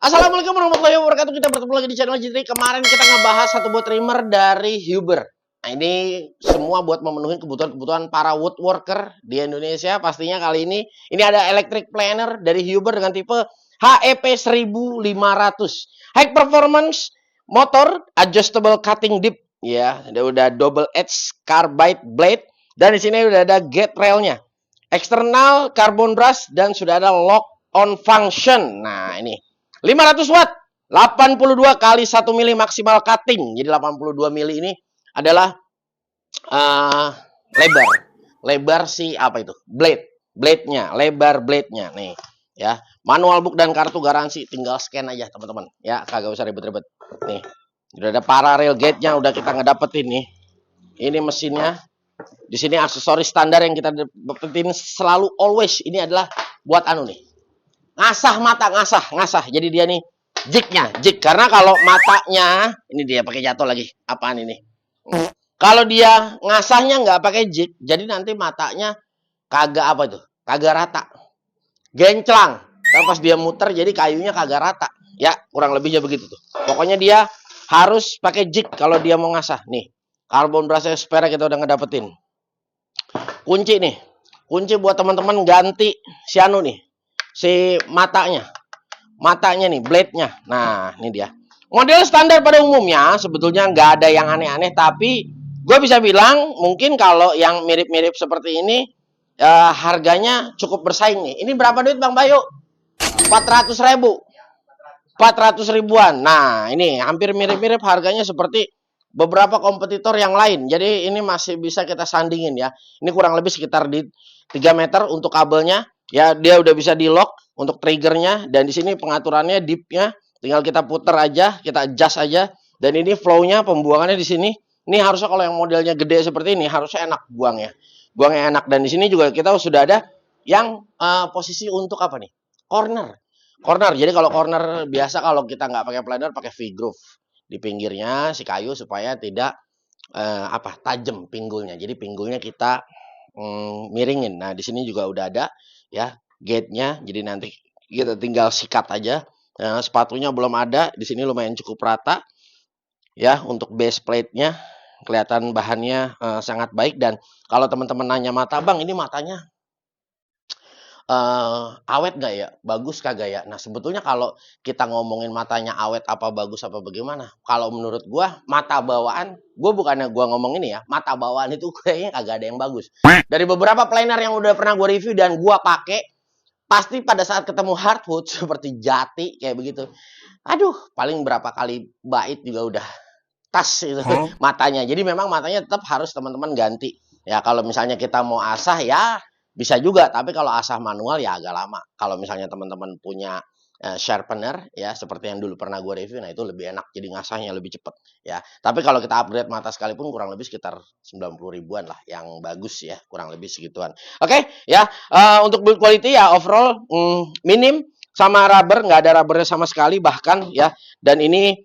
Assalamualaikum warahmatullahi wabarakatuh. Kita bertemu lagi di channel Jitri. Kemarin kita ngebahas satu buat trimmer dari Huber. Nah, ini semua buat memenuhi kebutuhan para woodworker di Indonesia. Pastinya kali ini ada electric planer dari Huber dengan tipe HEP 1500. High performance motor, adjustable cutting dip, ya. Udah double edge carbide blade dan di sini udah ada gate railnya. Eksternal carbon brush dan sudah ada lock on function. Nah, ini 500 watt, 82 kali 1 mili maksimal cutting. Jadi 82 mili ini adalah lebar si apa itu? Blade-nya, lebar blade-nya nih, ya. Manual book dan kartu garansi tinggal scan aja, teman-teman. Ya, kagak usah ribet-ribet. Nih. Udah ada parallel gate-nya udah kita ngedapetin nih. Ini mesinnya. Di sini aksesoris standar yang kita dapetin selalu always ini adalah buat anu nih. Ngasah mata, ngasah. Jadi dia nih jig karena kalau matanya ini dia pakai jatuh lagi. Apaan ini? Kalau dia ngasahnya nggak pakai jig, jadi nanti matanya kagak apa tuh? Kagak rata. Genclang. Dan pas dia muter jadi kayunya kagak rata. Ya, kurang lebihnya begitu tuh. Pokoknya dia harus pakai jig kalau dia mau ngasah. Nih, carbon brush spare kita udah ngedapetin. Kunci nih. Kunci buat teman-teman ganti si anu nih. Si matanya nih, blade-nya. Nah, ini dia. Model standar pada umumnya sebetulnya nggak ada yang aneh-aneh, tapi gue bisa bilang mungkin kalau yang mirip-mirip seperti ini harganya cukup bersaing nih. Ini berapa duit Bang Bayu? 400 ribu. 400 ribuan. Nah, ini hampir mirip-mirip harganya seperti beberapa kompetitor yang lain. Jadi ini masih bisa kita sandingin ya. Ini kurang lebih sekitar di 3 meter untuk kabelnya. Ya, dia udah bisa di lock untuk triggernya, dan di sini pengaturannya dipnya tinggal kita puter aja, kita adjust aja, dan ini flow-nya pembuangannya di sini. Ini harusnya kalau yang modelnya gede seperti ini harusnya enak buangnya enak. Dan di sini juga kita sudah ada yang posisi untuk apa nih, corner. Jadi kalau corner biasa kalau kita nggak pakai planer pakai V-groove di pinggirnya si kayu supaya tidak tajam pinggulnya. Jadi pinggulnya kita miringin. Nah, di sini juga udah ada ya gate-nya, jadi nanti kita tinggal sikat aja. Sepatunya belum ada, di sini lumayan cukup rata ya. Untuk base plate-nya kelihatan bahannya sangat baik. Dan kalau teman-teman nanya mata, Bang ini matanya awet gak ya, bagus kagak ya? Nah, sebetulnya kalau kita ngomongin matanya awet apa bagus apa bagaimana, kalau menurut gua mata bawaan, gua bukannya gua ngomong ini ya, mata bawaan itu kayaknya kagak ada yang bagus. Dari beberapa planer yang udah pernah gua review dan gua pakai, pasti pada saat ketemu hardwood seperti jati kayak begitu, aduh, paling berapa kali bait juga udah tas itu matanya. Jadi memang matanya tetap harus teman-teman ganti. Ya, kalau misalnya kita mau asah ya bisa juga, tapi kalau asah manual ya agak lama. Kalau misalnya teman-teman punya sharpener ya seperti yang dulu pernah gue review, nah itu lebih enak, jadi ngasahnya lebih cepat ya. Tapi kalau kita upgrade mata sekalipun kurang lebih sekitar 90 ribuan lah yang bagus ya, kurang lebih segituan. Oke ya, untuk build quality ya overall minim, sama rubber nggak ada rubbernya sama sekali bahkan ya. Dan ini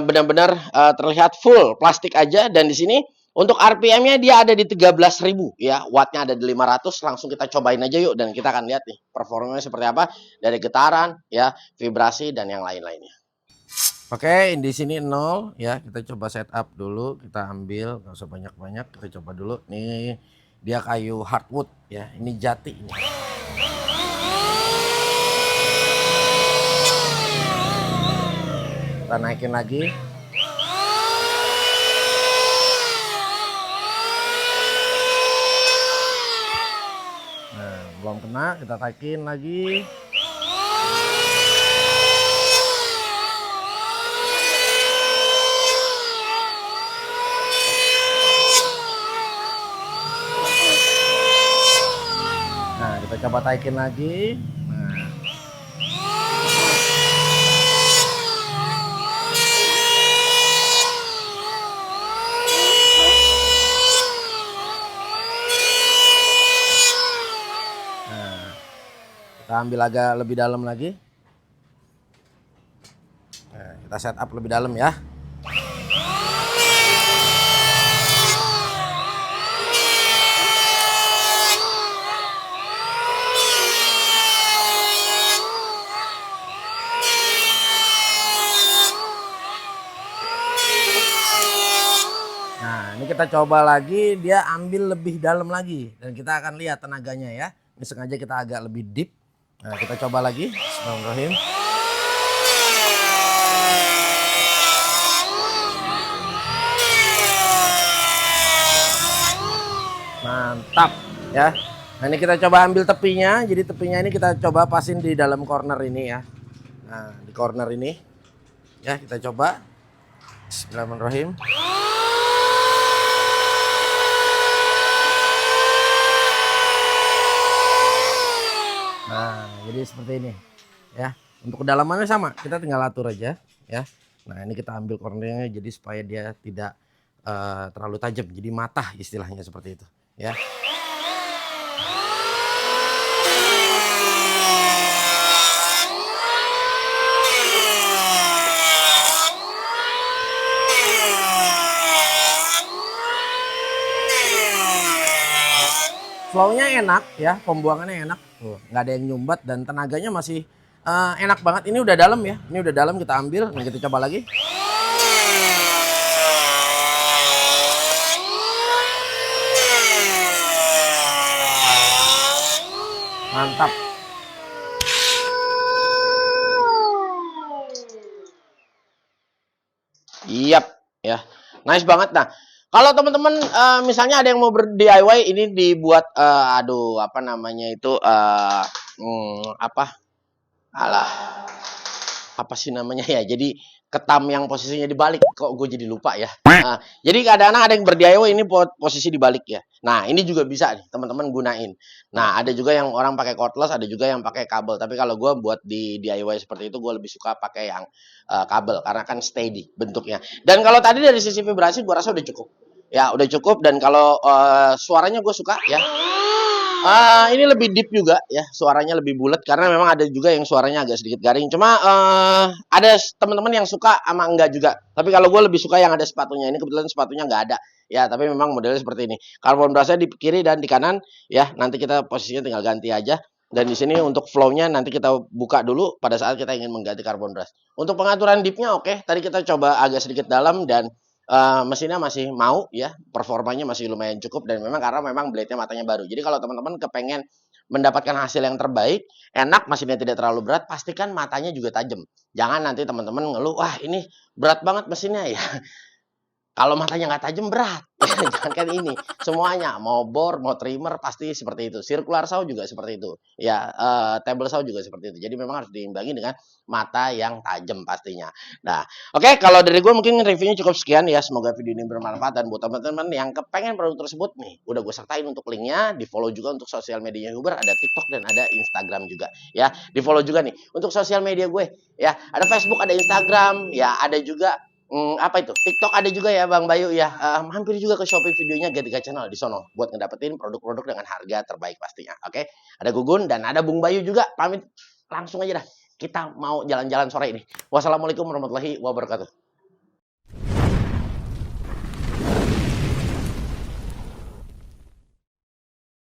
benar-benar terlihat full plastik aja. Dan di sini untuk RPM-nya dia ada di 13.000 ya, wattnya ada di 500. Langsung kita cobain aja yuk, dan kita akan lihat nih performanya seperti apa dari getaran ya, vibrasi dan yang lain-lainnya. Oke, di sini 0 ya. Kita coba setup dulu, kita ambil, nggak usah banyak-banyak, kita coba dulu. Nih dia kayu hardwood ya, ini jati ini. Kita naikin lagi. Nah, belum kena, kita taikin lagi. Nah, kita coba taikin lagi. Kita ambil agak lebih dalam lagi. Nah, kita setup lebih dalam ya. kita coba lagi, dia ambil lebih dalam lagi dan kita akan lihat tenaganya ya. Ini sengaja kita agak lebih deep. Nah, kita coba lagi. Bismillahirrahmanirrahim. Mantap ya. Nah, ini kita coba ambil tepinya. Jadi tepinya ini kita coba pasin di dalam corner ini ya. Nah, di corner ini ya kita coba. Bismillahirrahmanirrahim. Nah, jadi seperti ini ya. Untuk kedalamannya sama, kita tinggal atur aja ya. Nah, ini kita ambil cornernya jadi supaya dia tidak terlalu tajam, jadi matah istilahnya seperti itu ya. Flow-nya enak ya, pembuangannya enak. Tuh, nggak ada yang nyumbat dan tenaganya masih enak banget. Ini udah dalam ya. Ini udah dalam, kita ambil. Nah, kita coba lagi. Mantap. Yap ya. Nice banget. Nah, kalau teman-teman misalnya ada yang mau ber-DIY ini dibuat aduh apa namanya itu apa? Alah. Apa sih namanya ya? Jadi ketam yang posisinya dibalik. Kok gue jadi lupa ya. Nah, jadi kadang-kadang ada yang ber-DIY ini posisi dibalik ya. Nah, ini juga bisa nih teman-teman gunain. Nah, ada juga yang orang pakai cordless, ada juga yang pakai kabel. Tapi kalau gue buat di DIY seperti itu, gue lebih suka pakai yang kabel karena kan steady bentuknya. Dan kalau tadi dari sisi vibrasi, gue rasa udah cukup. Ya, udah cukup. Dan kalau suaranya gue suka ya. Ini lebih deep juga ya, suaranya lebih bulat karena memang ada juga yang suaranya agak sedikit garing. Cuma ada teman-teman yang suka sama enggak juga. Tapi kalau gue lebih suka yang ada sepatunya. Ini kebetulan sepatunya nggak ada. Ya, tapi memang modelnya seperti ini. Carbon brushnya di kiri dan di kanan ya. Nanti kita posisinya tinggal ganti aja. Dan di sini untuk flow-nya nanti kita buka dulu pada saat kita ingin mengganti carbon brush. Untuk pengaturan deep-nya oke. Tadi kita coba agak sedikit dalam dan mesinnya masih mau ya, performanya masih lumayan cukup dan memang karena memang blade-nya matanya baru. Jadi kalau teman-teman kepengen mendapatkan hasil yang terbaik, enak, mesinnya tidak terlalu berat, pastikan matanya juga tajam. Jangan nanti teman-teman ngeluh, wah ini berat banget mesinnya ya. Kalau matanya nggak tajam berat, jangankan ini, semuanya mau bor, mau trimmer pasti seperti itu. Circular saw juga seperti itu, ya table saw juga seperti itu. Jadi memang harus diimbangi dengan mata yang tajam pastinya. Nah, oke, kalau dari gue mungkin reviewnya cukup sekian ya. Semoga video ini bermanfaat dan buat teman-teman yang kepengen produk tersebut nih, udah gue sertain untuk linknya, di follow juga untuk sosial medianya Huber, ada TikTok dan ada Instagram juga ya. Di follow juga nih untuk sosial media gue ya, ada Facebook, ada Instagram, ya ada juga apa itu? TikTok ada juga ya Bang Bayu ya. Mampir juga ke Shopee videonya Gatika Channel di sono buat ngedapetin produk-produk dengan harga terbaik pastinya. Oke. Ada Gugun dan ada Bung Bayu juga. Pamit langsung aja dah. Kita mau jalan-jalan sore ini. Wassalamualaikum warahmatullahi wabarakatuh.